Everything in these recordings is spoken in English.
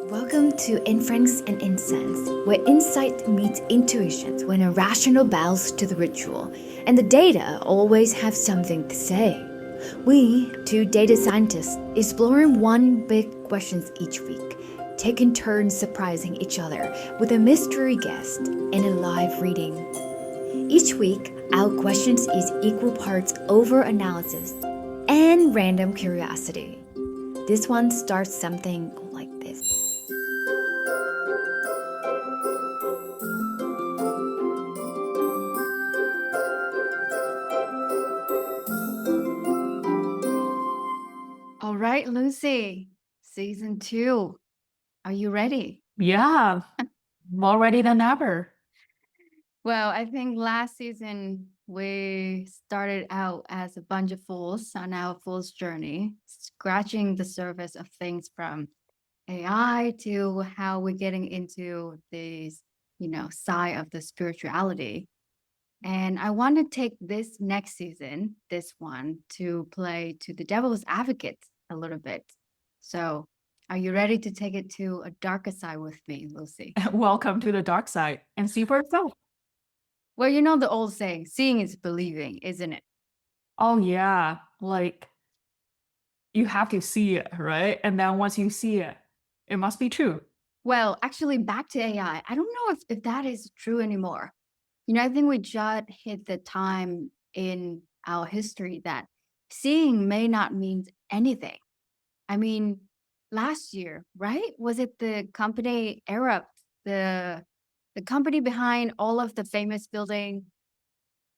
Welcome to Inference and Incense, where insight meets intuition when a rational bows to the ritual, and the data always have something to say. We, two data scientists, exploring one big questions each week, taking turns surprising each other with a mystery guest and a live reading. Each week, our questions is equal parts over-analysis and random curiosity. This one starts something like this. All right, Lucy, season 2. Are you ready? Yeah, more ready than ever. Well, I think last season we started out as a bunch of fools on our fool's journey, scratching the surface of things from AI to how we're getting into this, side of the spirituality. And I want to take this next season, this one, to play to the devil's advocate a little bit. So, are you ready to take it to a darker side with me, Lucy? Welcome to the dark side and see for yourself. Well, you know the old saying, seeing is believing, isn't it? Oh yeah, like you have to see it, right? And then once you see it, it must be true. Well, actually, back to AI. I don't know if that is true anymore. I think we just hit the time in our history that seeing may not mean anything. I mean, last year, right? Was it the company Arab, the the company behind all of the famous building,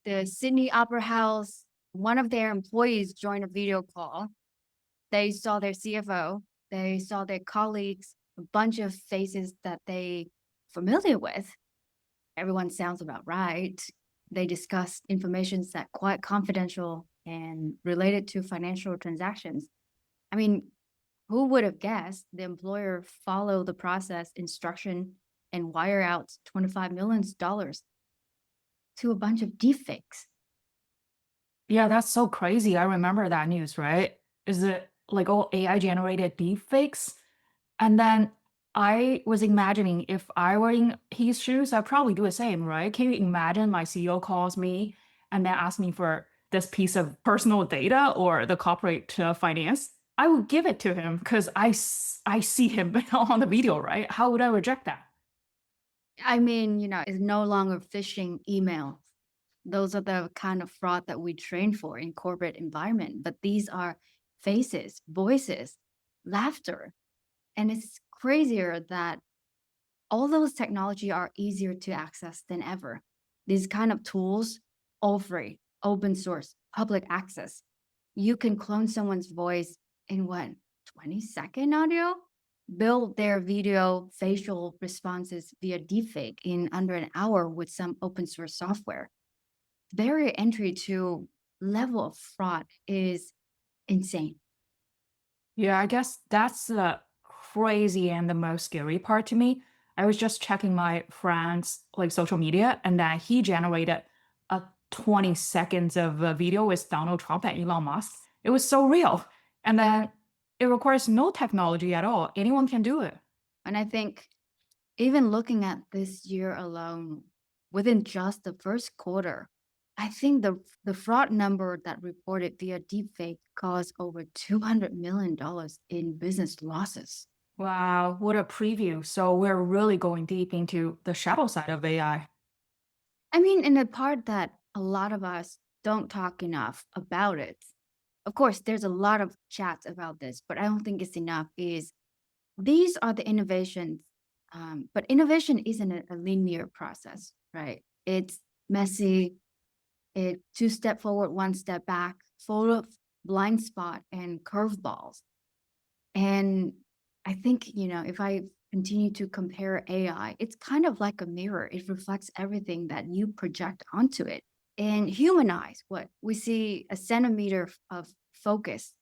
the Sydney Opera House? One of their employees joined a video call. They saw their CFO, they saw their colleagues, a bunch of faces that they familiar with. Everyone sounds about right. They discussed information that quite confidential and related to financial transactions. I mean, who would have guessed the employer follow the process instruction and wire out $25 million to a bunch of deepfakes? Yeah, that's so crazy. I remember that news, right? Is it like all AI generated deepfakes? And then I was imagining if I were in his shoes, I'd probably do the same, right? Can you imagine my CEO calls me and then asks me for this piece of personal data or the corporate finance? I would give it to him because I see him on the video, right? How would I reject that? I mean, it's no longer phishing emails. Those are the kind of fraud that we train for in corporate environment. But these are faces, voices, laughter. And it's crazier that all those technology are easier to access than ever. These kind of tools, all free, open source, public access. You can clone someone's voice in what, 20-second audio? Build their video facial responses via deepfake in under an hour with some open source software. Barrier entry to level of fraud is insane. Yeah, I guess that's the crazy and the most scary part to me. I was just checking my friend's like social media, and then he generated a 20 seconds of a video with Donald Trump and Elon Musk. It was so real. And then it requires no technology at all. Anyone can do it. And I think even looking at this year alone, within just the first quarter, I think the fraud number that reported via deepfake caused over $200 million in business losses. Wow, what a preview. So we're really going deep into the shadow side of AI. I mean, in the part that a lot of us don't talk enough about it. Of course, there's a lot of chats about this, but I don't think it's enough. Is these are the innovations, but innovation isn't a linear process, right? It's messy. It two-step forward, one step back, full of blind spot and curveballs. And I think, if I continue to compare AI, it's kind of like a mirror. It reflects everything that you project onto it. And human eyes, what we see a centimeter of focus,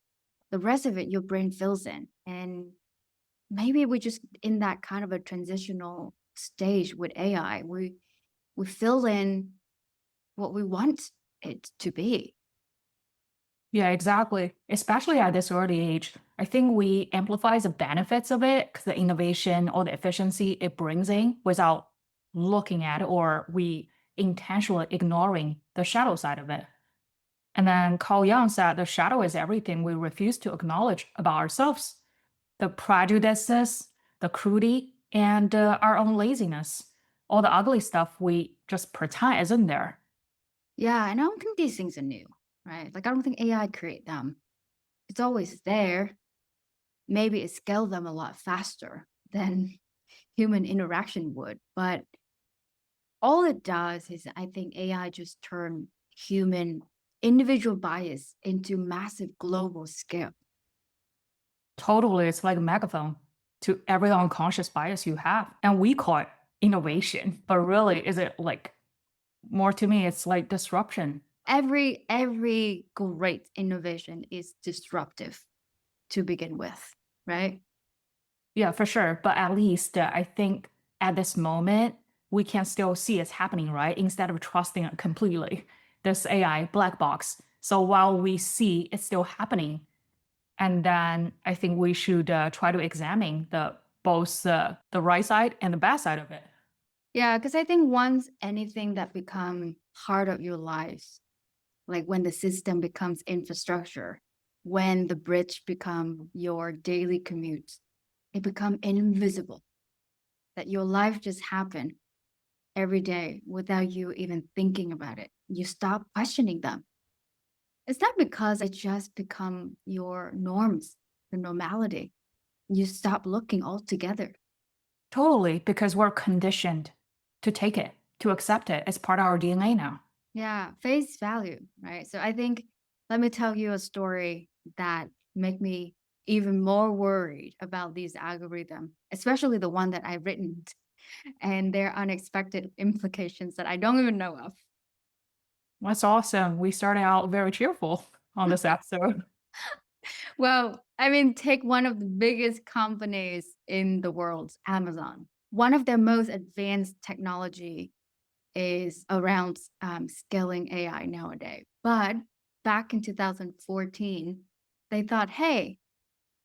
the rest of it your brain fills in. And maybe we're just in that kind of a transitional stage with AI. We fill in what we want it to be. Yeah, exactly. Especially at this early age. I think we amplify the benefits of it, 'cause the innovation or the efficiency it brings in without looking at it, or we intentionally ignoring the shadow side of it. And then Carl Jung said the shadow is everything we refuse to acknowledge about ourselves, the prejudices, the cruelty, and our own laziness. All the ugly stuff we just pretend isn't there. Yeah, and I don't think these things are new, right? Like I don't think AI create them. It's always there. Maybe it scaled them a lot faster than human interaction would. But all it does is I think AI just turn human individual bias into massive global scale. Totally, it's like a megaphone to every unconscious bias you have. And we call it innovation. But really, is it like more to me, it's like disruption. Every great innovation is disruptive to begin with, right? Yeah, for sure. But at least I think at this moment, we can still see it's happening, right? Instead of trusting it completely. This AI black box. So while we see it's still happening, and then I think we should try to examine the right side and the bad side of it. Yeah, because I think once anything that become part of your lives, like when the system becomes infrastructure, when the bridge become your daily commute, it become invisible. That your life just happen every day without you even thinking about it. You stop questioning them. It's not because it just become your norms, your normality. You stop looking altogether. Totally, because we're conditioned to take it, to accept it as part of our DNA now. Yeah, face value, right? So I think let me tell you a story that make me even more worried about these algorithm, especially the one that I've written and their unexpected implications that I don't even know of. That's awesome. We started out very cheerful on this episode. Well, I mean, take one of the biggest companies in the world, Amazon. One of their most advanced technology is around scaling AI nowadays. But back in 2014, they thought, hey,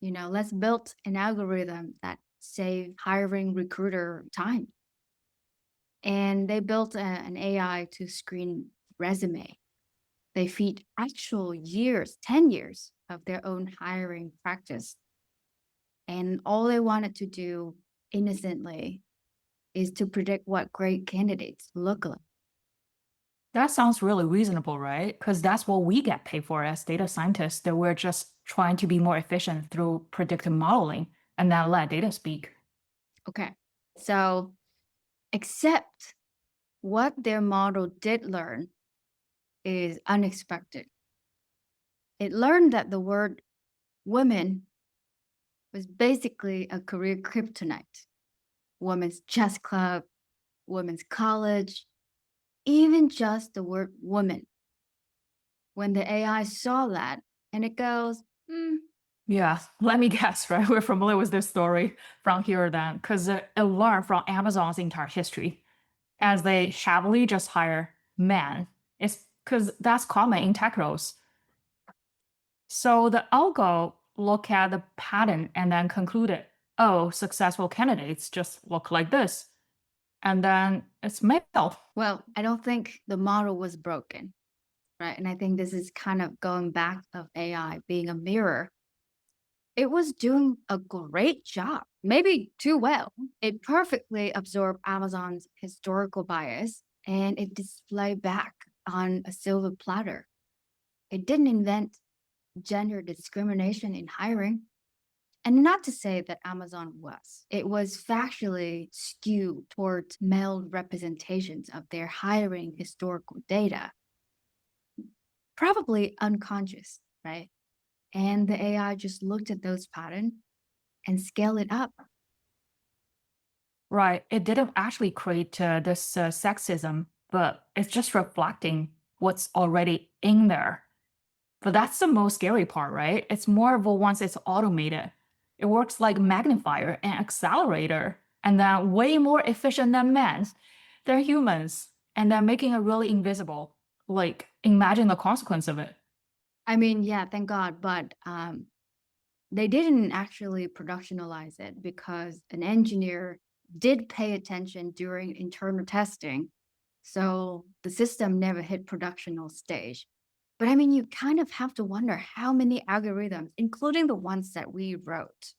let's build an algorithm that save hiring recruiter time. And they built an AI to screen resume. They feed actual years, 10 years of their own hiring practice. And all they wanted to do innocently is to predict what great candidates look like. That sounds really reasonable, right? Because that's what we get paid for as data scientists, that we're just trying to be more efficient through predictive modeling and then let data speak. Okay. So, except what their model did learn is unexpected. It learned that the word women was basically a career kryptonite. Women's chess club, women's college, even just the word woman. When the AI saw that and it goes, "Hmm, Yeah, let me guess, right? We're familiar with this story from here then, because it learned from Amazon's entire history as they shabbily just hire men. It's because that's common in tech roles. So the algo look at the pattern and then concluded, oh, successful candidates just look like this. And then it's male. well, I don't think the model was broken." Right. And I think this is kind of going back of AI being a mirror. It was doing a great job, maybe too well. It perfectly absorbed Amazon's historical bias and it displayed back on a silver platter. It didn't invent gender discrimination in hiring. And not to say that Amazon was. It was factually skewed towards male representations of their hiring historical data, probably unconscious, right? And the AI just looked at those patterns and scaled it up. Right. It didn't actually create this sexism, but it's just reflecting what's already in there. But that's the most scary part, right? It's more of a once it's automated. It works like magnifier and accelerator, and then way more efficient than men. They're humans, and they're making it really invisible. like, imagine the consequence of it. I mean, yeah, thank God, but they didn't actually productionalize it because an engineer did pay attention during internal testing. So the system never hit productional stage. But I mean, you kind of have to wonder how many algorithms, including the ones that we wrote,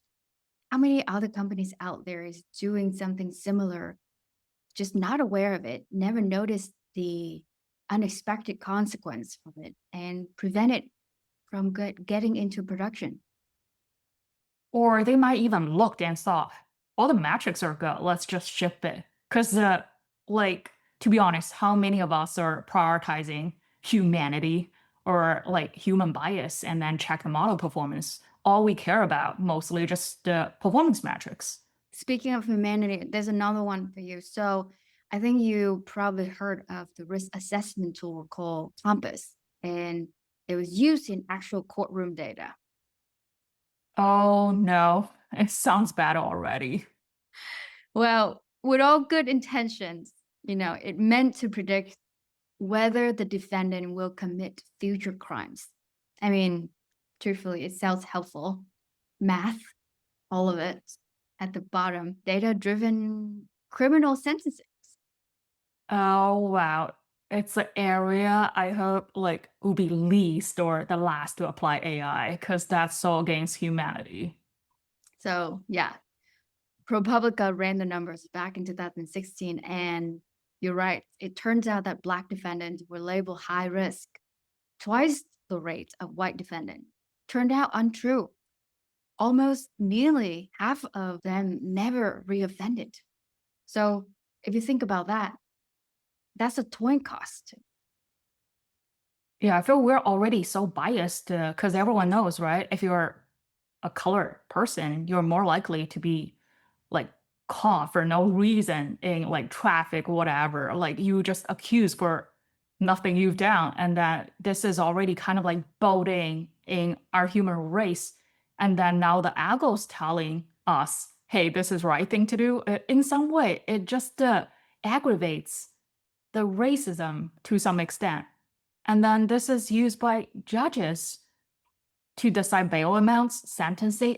how many other companies out there is doing something similar, just not aware of it, never noticed the unexpected consequence of it, and prevent it from getting into production. Or they might even looked and saw, all the metrics are good, let's just ship it. Because, like, to be honest, how many of us are prioritizing humanity or like human bias and then check the model performance? All we care about mostly just the performance metrics. Speaking of humanity, there's another one for you. So I think you probably heard of the risk assessment tool called Compass, and it was used in actual courtroom data. Oh no, it sounds bad already. Well, with all good intentions, it meant to predict whether the defendant will commit future crimes. I mean, truthfully, it sounds helpful. Math, all of it at the bottom, data driven criminal sentences. Oh wow. It's an area I hope like will be least or the last to apply AI because that's so against humanity. So, yeah, ProPublica ran the numbers back in 2016, and you're right. It turns out that Black defendants were labeled high risk, twice the rate of white defendants. Turned out untrue. Almost nearly half of them never reoffended. So, if you think about that, that's a twin cost. Yeah, I feel we're already so biased because everyone knows, right? If you're a colored person, you're more likely to be like caught for no reason in like traffic, whatever. Like you just accused for nothing you've done. And that this is already kind of like building in our human race. And then now the algo's telling us, hey, this is right thing to do. In some way, it just aggravates the racism to some extent. And then this is used by judges to decide bail amounts, sentencing,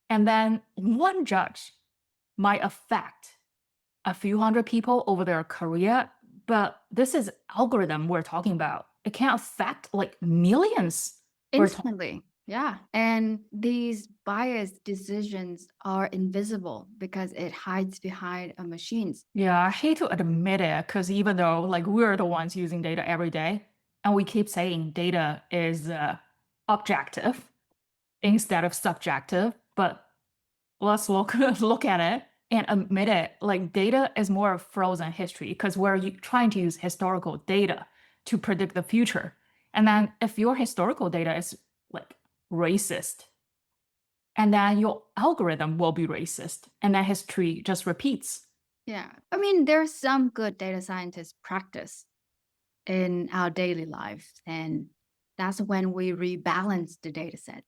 and then one judge might affect a few hundred people over their career, but this is algorithm we're talking about. It can't affect like millions. We're talking. Instantly. Yeah. And these biased decisions are invisible because it hides behind a machines. Yeah, I hate to admit it because even though like we're the ones using data every day, and we keep saying data is objective instead of subjective, but let's look look at it and admit it. Like data is more of frozen history because we're trying to use historical data to predict the future. And then if your historical data is like racist, and then your algorithm will be racist, and then history just repeats. Yeah. I mean, there's some good data scientist practice in our daily life, and that's when we rebalance the data sets.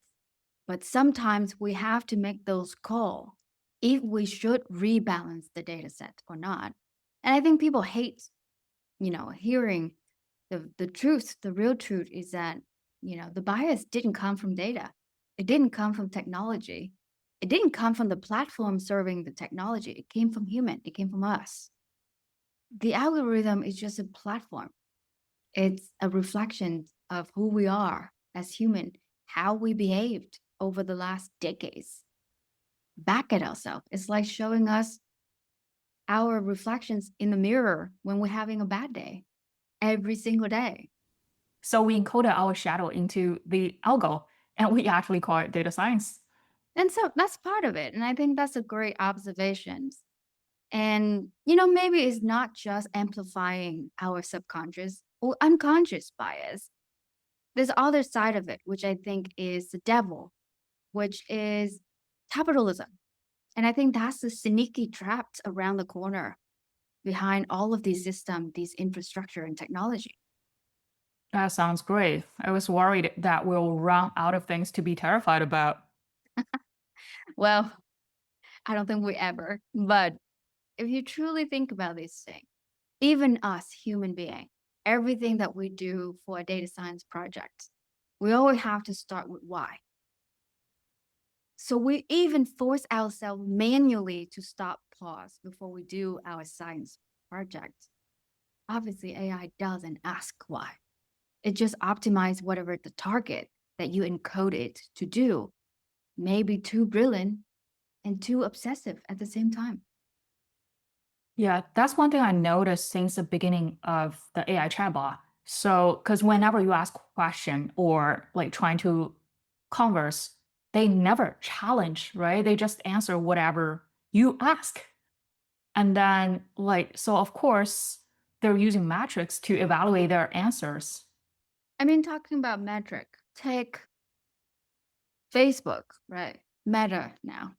But sometimes we have to make those calls if we should rebalance the data set or not. And I think people hate, hearing the truth. The real truth is that, the bias didn't come from data. It didn't come from technology. It didn't come from the platform serving the technology. It came from human. It came from us. The algorithm is just a platform. It's a reflection of who we are as human, how we behaved over the last decades. Back at ourselves. It's like showing us our reflections in the mirror when we're having a bad day every single day. So we encoded our shadow into the algo, and we actually call it data science. And so that's part of it. And I think that's a great observation. And, maybe it's not just amplifying our subconscious or unconscious bias. There's other side of it, which I think is the devil, which is capitalism. And I think that's the sneaky traps around the corner behind all of these systems, these infrastructure and technology. That sounds great. I was worried that we'll run out of things to be terrified about. Well, I don't think we ever, but if you truly think about these things, even us human beings, everything that we do for a data science project, we always have to start with why. So we even force ourselves manually to stop, pause before we do our science project. Obviously, AI doesn't ask why. It just optimizes whatever the target that you encode it to do, maybe too brilliant and too obsessive at the same time. Yeah, that's one thing I noticed since the beginning of the AI chatbot. So, because whenever you ask a question or like trying to converse, they never challenge, right? They just answer whatever you ask. And then, like, so of course, they're using metrics to evaluate their answers. I mean, talking about metric, take Facebook, right? Meta now.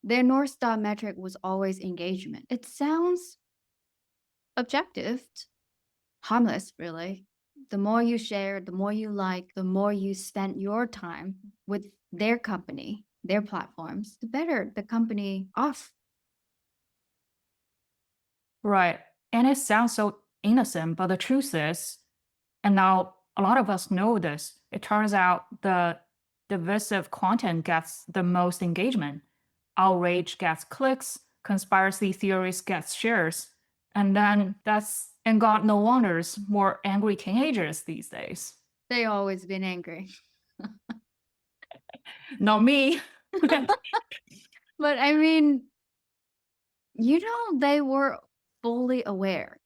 Their North Star metric was always engagement. It sounds objective, harmless, really. The more you share, the more you like, the more you spend your time with their company, their platforms, the better the company off. Right. And it sounds so innocent, but the truth is, and now a lot of us know this, it turns out the divisive content gets the most engagement. Outrage gets clicks, conspiracy theories gets shares. And God no wonders more angry teenagers these days. They always been angry. Not me. But I mean, they were fully aware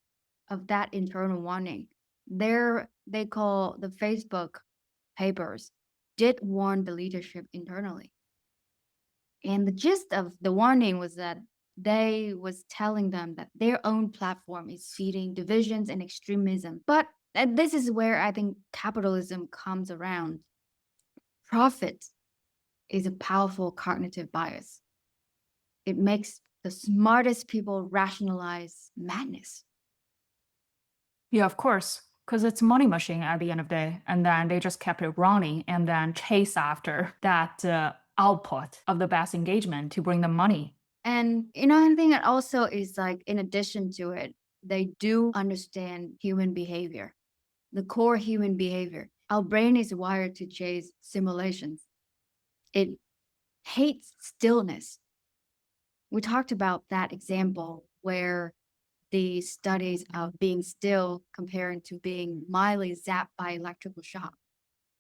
of that internal warning. They call the Facebook papers did warn the leadership internally. And the gist of the warning was that they was telling them that their own platform is feeding divisions and extremism. But this is where I think capitalism comes around. Profit is a powerful cognitive bias. It makes the smartest people rationalize madness. Yeah, of course. Because it's money machine at the end of the day. And then they just kept it running and then chase after that output of the best engagement to bring them money. And I think it also is like, in addition to it, they do understand human behavior, the core human behavior. Our brain is wired to chase simulations. It hates stillness. We talked about that example where the studies of being still comparing to being mildly zapped by electrical shock.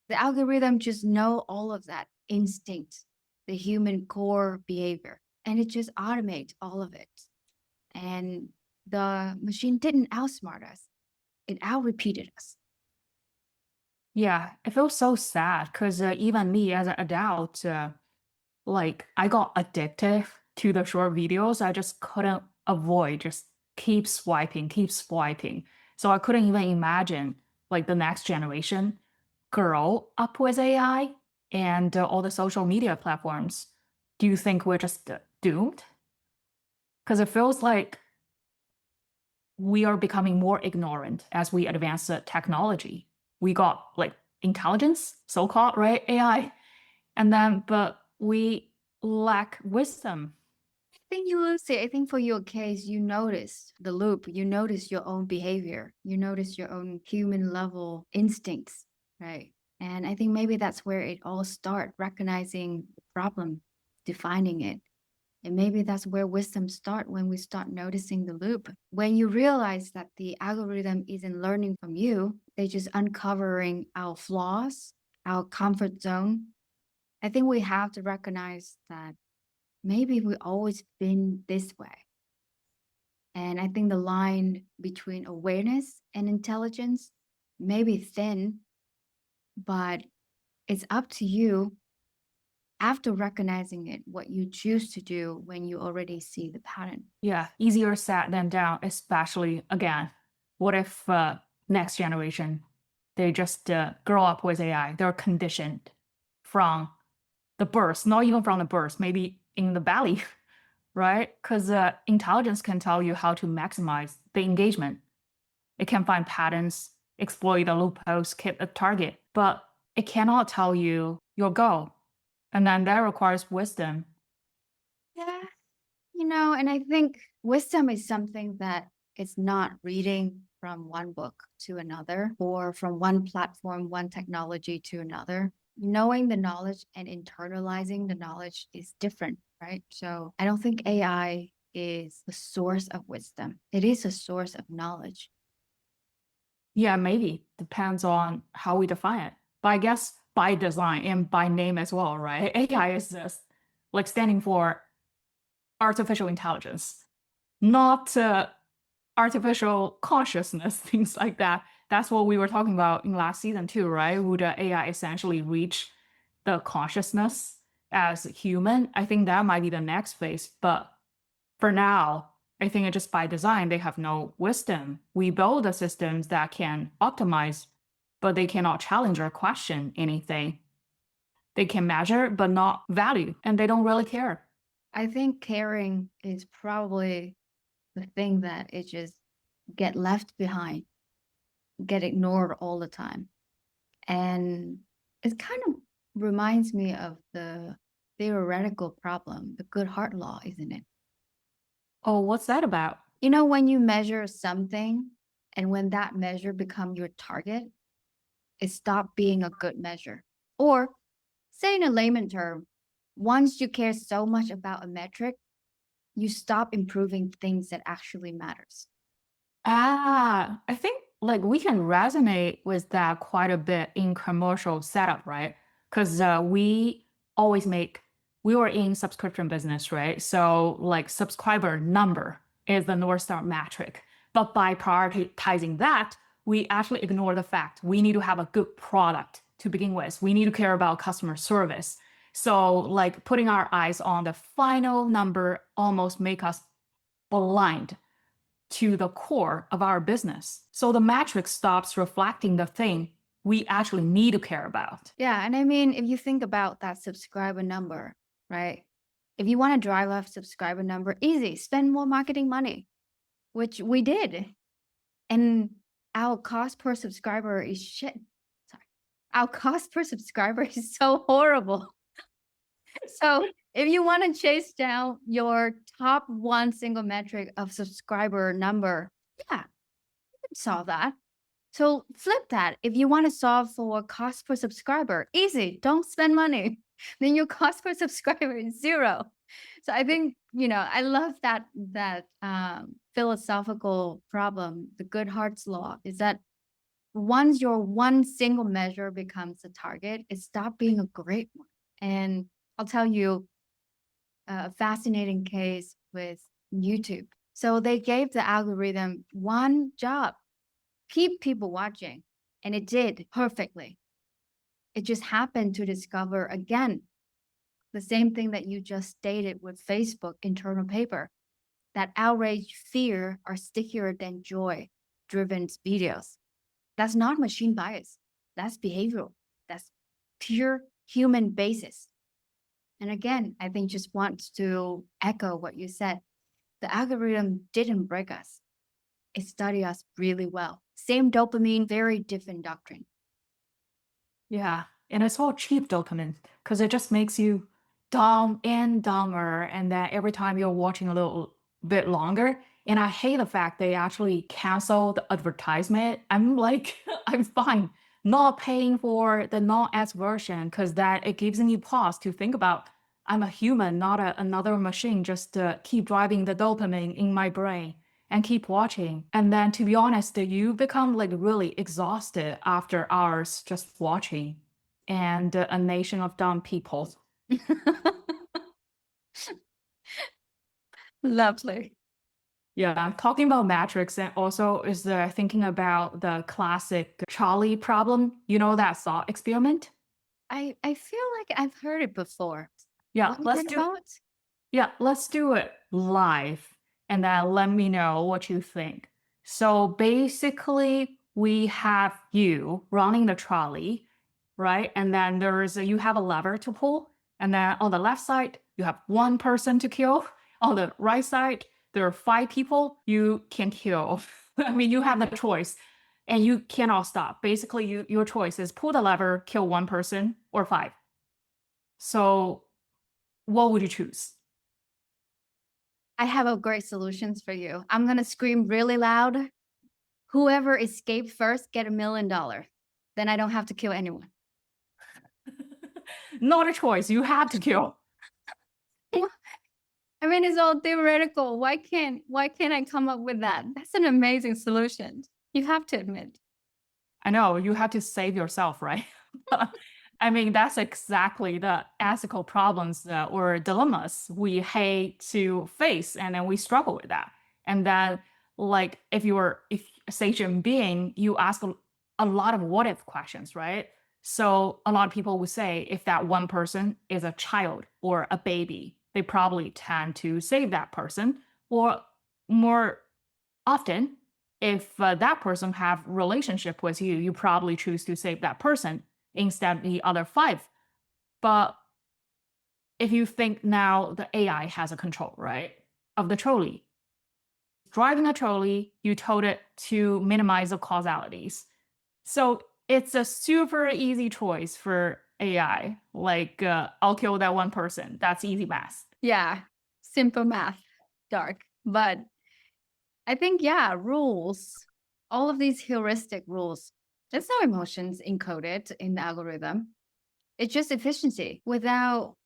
The algorithm just know all of that instinct, the human core behavior, and it just automates all of it. And the machine didn't outsmart us; it outrepeated us. Yeah, it feels so sad because even me as an adult, like I got addicted to the short videos. I just couldn't avoid just keep swiping. So I couldn't even imagine like the next generation grow up with AI and all the social media platforms. Do you think we're just doomed? Because it feels like we are becoming more ignorant as we advance the technology. We got like intelligence, so called, right? AI. And then, but we lack wisdom. I think you will see. I think for your case, you notice the loop. You notice your own behavior. You notice your own human level instincts, right? And I think maybe that's where it all starts, recognizing the problem, defining it. And maybe that's where wisdom start, when we start noticing the loop. When you realize that the algorithm isn't learning from you, they're just uncovering our flaws, our comfort zone. I think we have to recognize that maybe we always been this way. And I think the line between awareness and intelligence may be thin, but it's up to you, after recognizing it, what you choose to do when you already see the pattern. Yeah, easier said than done, especially again. What if next generation, they just grow up with AI? They're conditioned from the birth, not even from the birth, maybe in the belly, right? Because intelligence can tell you how to maximize the engagement. It can find patterns, exploit the loopholes, hit the target, but it cannot tell you your goal. And then that requires wisdom. Yeah. And I think wisdom is something that it's not reading from one book to another or from one platform, one technology to another. Knowing the knowledge and internalizing the knowledge is different, right? So I don't think AI is the source of wisdom. It is a source of knowledge. Yeah, maybe. Depends on how we define it. But I guess by design and by name as well, right? AI is just like standing for artificial intelligence, not artificial consciousness, things like that. That's what we were talking about in last season too, right? Would the AI essentially reach the consciousness as human? I think that might be the next phase. But for now, I think it just by design, they have no wisdom. We build the systems that can optimize, but they cannot challenge or question anything. They can measure, but not value, and they don't really care. I think caring is probably the thing that it just get left behind, get ignored all the time. And it kind of reminds me of the theoretical problem, the good heart law, isn't it? Oh, what's that about? You know, when you measure something and when that measure become your target, it stopped being a good measure. Or say in a layman term, once you care so much about a metric, you stop improving things that actually matters. Ah, I think like we can resonate with that quite a bit in commercial setup, right? Because we always make, we were in subscription business, right? So like subscriber number is the North Star metric. But by prioritizing that, we actually ignore the fact we need to have a good product to begin with. We need to care about customer service. So like putting our eyes on the final number almost make us blind to the core of our business. So the metric stops reflecting the thing we actually need to care about. Yeah. And I mean, if you think about that subscriber number, right? If you want to drive up subscriber number, easy, spend more marketing money, which we did. And our cost per subscriber is shit. Sorry. Our cost per subscriber is so horrible. So if you want to chase down your top one single metric of subscriber number, yeah, you can solve that. So flip that. If you want to solve for cost per subscriber, easy. Don't spend money. Then your cost per subscriber is zero. So I think, I love that philosophical problem. The good heart's law is that once your one single measure becomes a target, it stopped being a great one. And I'll tell you a fascinating case with YouTube. So they gave the algorithm one job: keep people watching. And it did perfectly. It just happened to discover again the same thing that you just stated with Facebook internal paper, that outrage, fear are stickier than joy driven videos. That's not machine bias. That's behavioral. That's pure human basis. And again, I think just wants to echo what you said. The algorithm didn't break us. It studied us really well. Same dopamine, very different doctrine. Yeah. And it's all cheap dopamine because it just makes you dumb and dumber. And then every time you're watching a little bit longer. And I hate the fact they actually cancel the advertisement. I'm like, I'm fine not paying for the non-ads version because that it gives me pause to think about I'm a human, not another machine, just to keep driving the dopamine in my brain and keep watching. And then to be honest, you become like really exhausted after hours just watching. And a nation of dumb people. Lovely. Yeah, talking about metrics and also is the thinking about the classic Charlie problem. You know that thought experiment? I feel like I've heard it before. Yeah, What is it about? let's do it live and then let me know what you think. So basically, we have you running the trolley, right? And then you have a lever to pull, and then on the left side, you have one person to kill. On the right side, there are five people you can kill. I mean, you have the choice and you cannot stop. Basically, your choice is pull the lever, kill one person or five. So what would you choose? I have a great solutions for you. I'm gonna scream really loud Whoever escaped first get $1 million. Then I don't have to kill anyone. Not a choice. You have to kill. I mean, it's all theoretical. Why can't I come up with that? That's an amazing solution. You have to admit. I know you have to save yourself, right? I mean, that's exactly the ethical problems or dilemmas we hate to face, and then we struggle with that. And then, like, if a sentient being, you ask a lot of what if questions, right? So a lot of people would say if that one person is a child or a baby, they probably tend to save that person, or more often if that person have relationship with you, you probably choose to save that person instead of the other five. But if you think now the AI has a control, right, of the trolley, driving a trolley, you told it to minimize the causalities. So it's a super easy choice for AI. Like, I'll kill that one person. That's easy math. Yeah, simple math, dark. But I think, yeah, rules, all of these heuristic rules, there's no emotions encoded in the algorithm. It's just efficiency without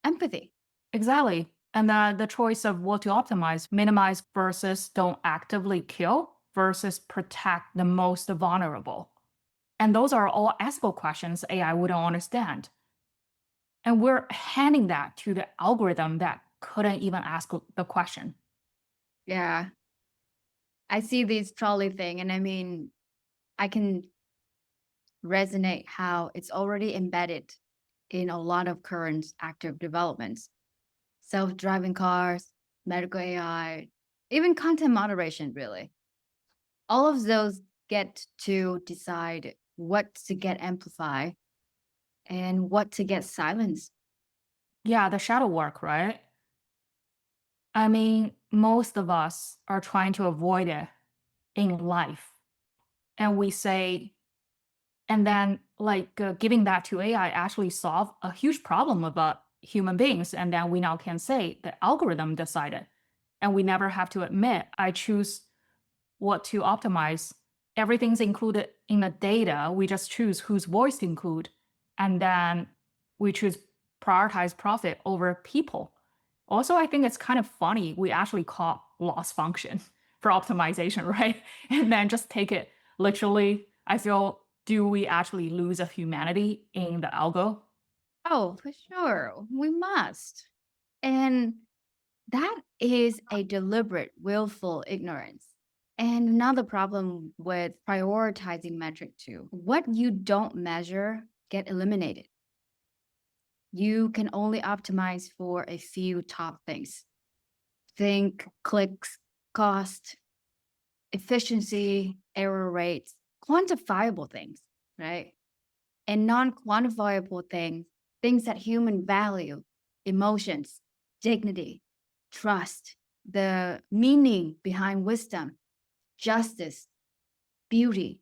empathy. Exactly. And the choice of what to optimize, minimize versus don't actively kill versus protect the most vulnerable. And those are all ethical questions AI wouldn't understand. And we're handing that to the algorithm that couldn't even ask the question. Yeah. I see these trolley thing, and I mean, I can resonate how it's already embedded in a lot of current active developments. Self-driving cars, medical AI, even content moderation, really. All of those get to decide what to get amplified and what to get silenced. Yeah, the shadow work, right? I mean, most of us are trying to avoid it in life. And we say, and then like giving that to AI actually solve a huge problem about human beings. And then we now can say the algorithm decided. And we never have to admit, I choose what to optimize. Everything's included in the data. We just choose whose voice to include. And then we choose prioritize profit over people. Also, I think it's kind of funny. We actually call loss function for optimization, right? And then just take it literally. I feel, do we actually lose a humanity in the algo? Oh, for sure. We must. And that is a deliberate, willful ignorance. And another problem with prioritizing metric too. What you don't measure get eliminated. You can only optimize for a few top things. Think clicks, cost, efficiency, error rates, quantifiable things, right? And non-quantifiable things, things that human value, emotions, dignity, trust, the meaning behind wisdom, justice, beauty,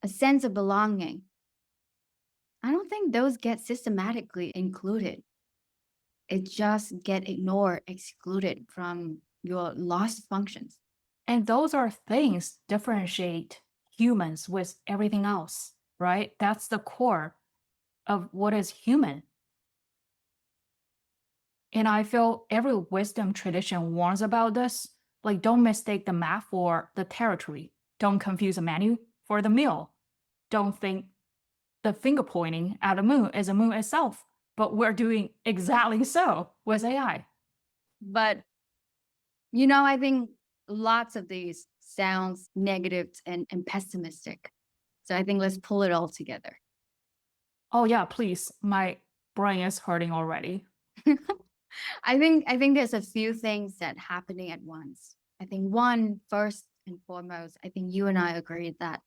a sense of belonging. I don't think those get systematically included. It just get ignored, excluded from your lost functions. And those are things differentiate humans with everything else, right? That's the core of what is human. And I feel every wisdom tradition warns about this. Like, don't mistake the map for the territory. Don't confuse a menu for the meal. Don't think the finger pointing at the moon is the moon itself. But we're doing exactly so with AI. But I think lots of these sounds negative and pessimistic. So I think let's pull it all together. Oh, yeah, please. My brain is hurting already. I think there's a few things that happening at once. I think one, first and foremost, I think you and I agree that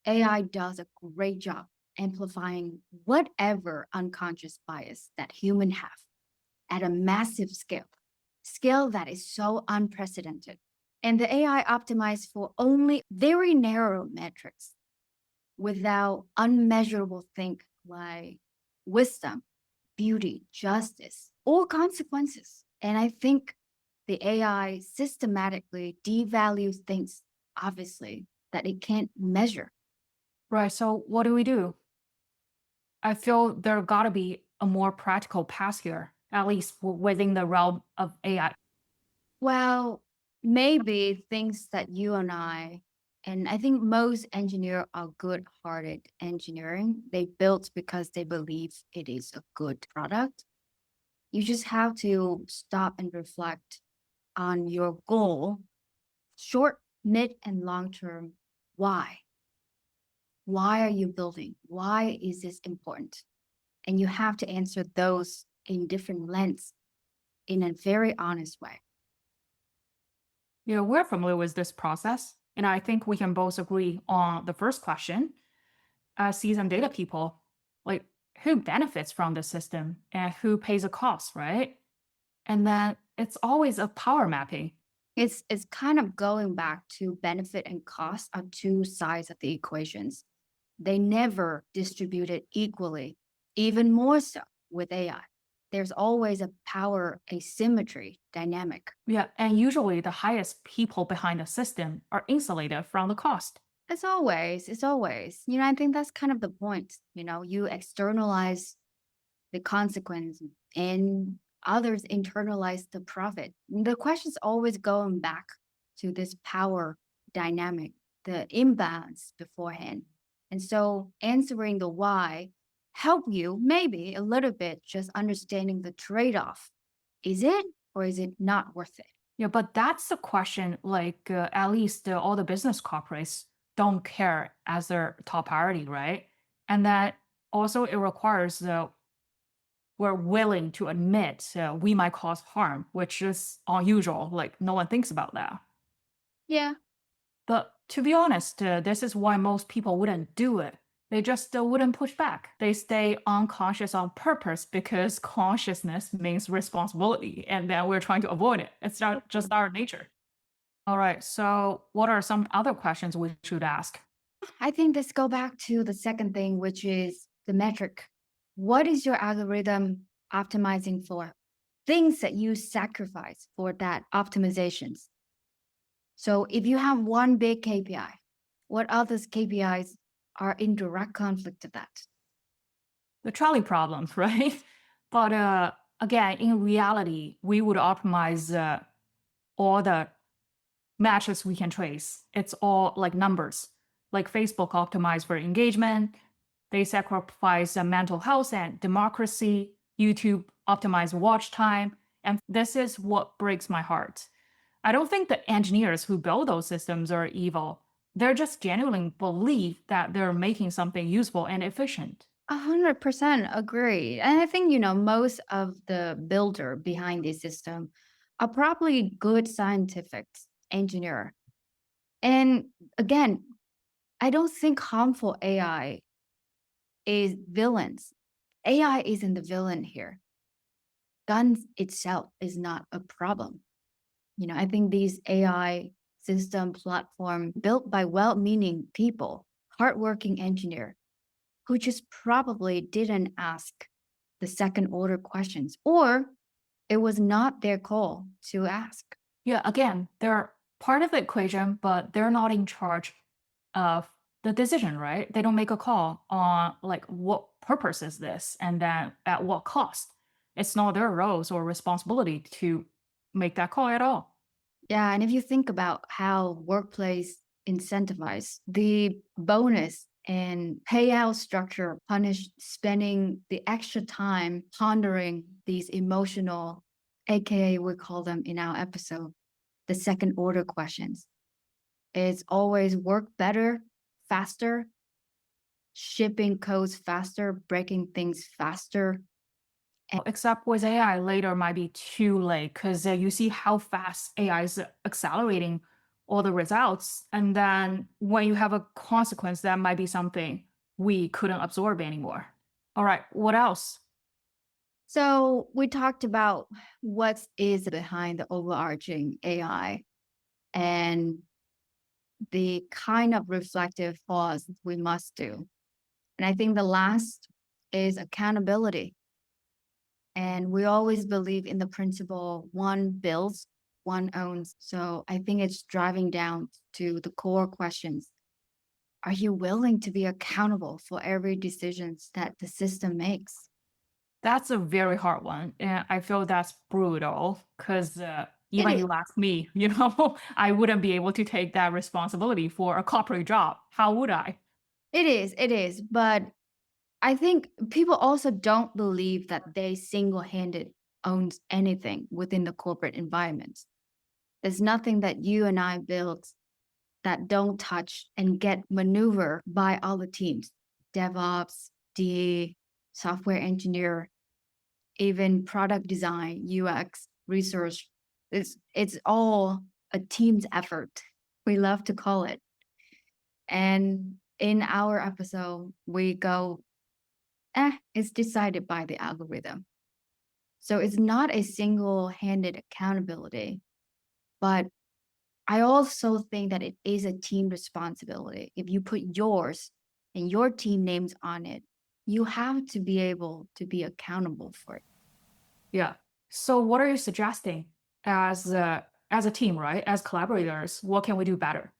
AI does a great job amplifying whatever unconscious bias that human have at a massive scale that is so unprecedented. And the AI optimized for only very narrow metrics without unmeasurable things like wisdom, beauty, justice, or consequences. And I think the AI systematically devalues things, obviously, that it can't measure. Right. So what do we do? I feel there gotta be a more practical path here, at least within the realm of AI. Well, maybe things that you and I think most engineer are good-hearted engineering. They built because they believe it is a good product. You just have to stop and reflect on your goal, short, mid, and long term. Why? Why are you building? Why is this important? And you have to answer those in different lens in a very honest way. You know, we're familiar with this process, and I think we can both agree on the first question. As seasoned data people, like who benefits from the system and who pays the cost, right? And then it's always a power mapping. It's kind of going back to benefit and cost are two sides of the equations. They never distributed equally, even more so with AI. There's always a power asymmetry dynamic. Yeah, and usually the highest people behind the system are insulated from the cost. It's always, I think that's kind of the point. You externalize the consequence and others internalize the profit. The question's always going back to this power dynamic, the imbalance beforehand. And so answering the why help you maybe a little bit just understanding the trade-off. Is it or is it not worth it? Yeah, but that's the question. At least all the business corporates don't care as their top priority, right? And that also it requires we're willing to admit we might cause harm, which is unusual. Like no one thinks about that. Yeah. But to be honest, this is why most people wouldn't do it. They just wouldn't push back. They stay unconscious on purpose because consciousness means responsibility, and then we're trying to avoid it. It's not just our nature. All right. So, what are some other questions we should ask? I think this go back to the second thing, which is the metric. What is your algorithm optimizing for? Things that you sacrifice for that optimizations. So if you have one big KPI, what others KPIs are in direct conflict to that? The trolley problems, right? But again, in reality, we would optimize all the matches we can trace. It's all like numbers. Like Facebook optimized for engagement, they sacrifice mental health and democracy. YouTube optimized watch time. And this is what breaks my heart. I don't think the engineers who build those systems are evil. They're just genuinely believe that they're making something useful and efficient. 100% agree. And I think, most of the builder behind this system are probably good scientifics, engineer. And again, I don't think harmful AI is villains. AI isn't the villain here. Guns itself is not a problem. I think these AI system platform built by well-meaning people, hardworking engineer who just probably didn't ask the second order questions or it was not their call to ask. Yeah, again, they're part of the equation, but they're not in charge of the decision, right? They don't make a call on like what purpose is this and then at what cost. It's not their roles or responsibility to make that call at all. Yeah, and if you think about how workplace incentivize the bonus and payout structure punish spending the extra time pondering these emotional, aka we call them in our episode, the second order questions. It's always work better, faster, shipping codes faster, breaking things faster. Except with AI, later might be too late because you see how fast AI is accelerating all the results. And then when you have a consequence, that might be something we couldn't absorb anymore. All right, what else? So we talked about what is behind the overarching AI and the kind of reflective pause we must do. And I think the last is accountability. And we always believe in the principle one builds, one owns. So I think it's driving down to the core questions. Are you willing to be accountable for every decisions that the system makes? That's a very hard one, and I feel that's brutal 'cause, It even is. you ask me, I wouldn't be able to take that responsibility for a corporate job. How would I? It is. But I think people also don't believe that they single-handed owns anything within the corporate environments. There's nothing that you and I built that don't touch and get maneuvered by all the teams. DevOps, DE, software engineer, even product design, UX, research. It's all a team's effort. We love to call it. And in our episode, we go, it's decided by the algorithm. So it's not a single-handed accountability, but I also think that it is a team responsibility. If you put yours and your team names on it, you have to be able to be accountable for it. Yeah. So what are you suggesting as a team, right? As collaborators, what can we do better?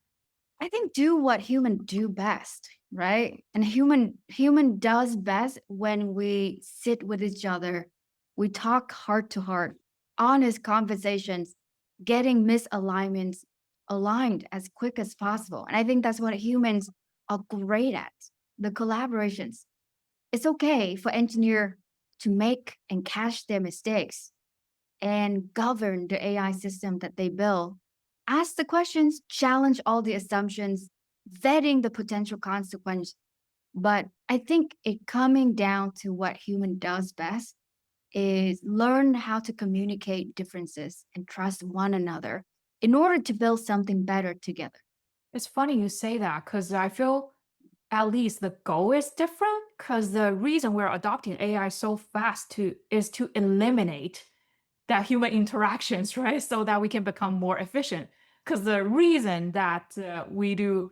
I think do what human do best, right? And human does best when we sit with each other, we talk heart to heart, honest conversations, getting misalignments aligned as quick as possible. And I think that's what humans are great at. The collaborations. It's okay for engineer to make and catch their mistakes and govern the AI system that they build. Ask the questions, challenge all the assumptions, vetting the potential consequence. But I think it coming down to what human does best is learn how to communicate differences and trust one another in order to build something better together. It's funny you say that because I feel at least the goal is different because the reason we're adopting AI so fast to is to eliminate that human interactions, right? So that we can become more efficient. Because the reason that we do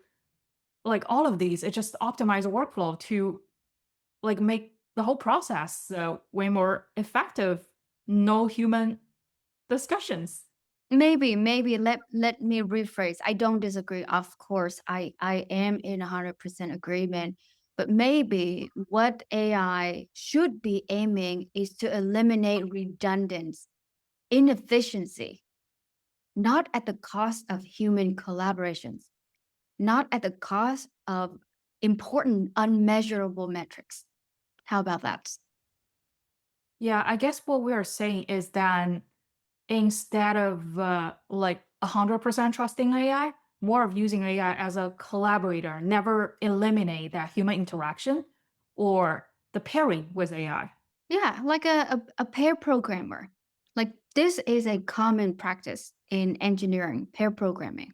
like all of these is just optimize the workflow to like make the whole process way more effective. No human discussions. Maybe let me rephrase. I don't disagree. Of course, I am in 100% agreement. But maybe what AI should be aiming is to eliminate redundance, inefficiency, not at the cost of human collaborations, not at the cost of important unmeasurable metrics. How about that? Yeah, I guess what we are saying is that instead of like 100% trusting AI, more of using AI as a collaborator, never eliminate that human interaction or the pairing with AI. Yeah, like a pair programmer. Like this is a common practice in engineering, pair programming.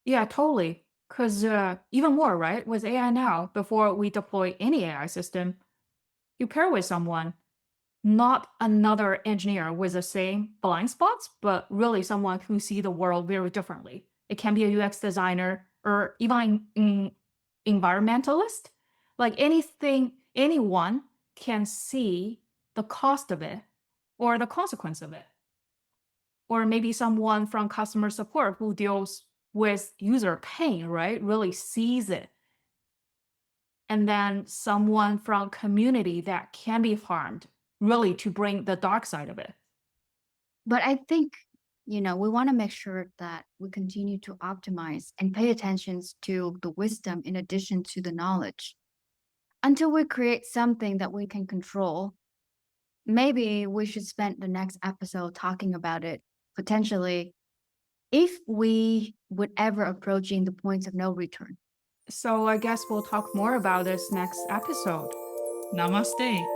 Yeah, totally. Because even more, right? With AI now, before we deploy any AI system, you pair with someone, not another engineer with the same blind spots, but really someone who see the world very differently. It can be a UX designer or even environmentalist. Like anything, anyone can see the cost of it or the consequence of it. Or maybe someone from customer support who deals with user pain, right? Really sees it. And then someone from community that can be harmed, really to bring the dark side of it. But I think, we want to make sure that we continue to optimize and pay attention to the wisdom in addition to the knowledge. Until we create something that we can control, maybe we should spend the next episode talking about it potentially if we would ever approaching the point of no return. So I guess we'll talk more about this next episode. Namaste.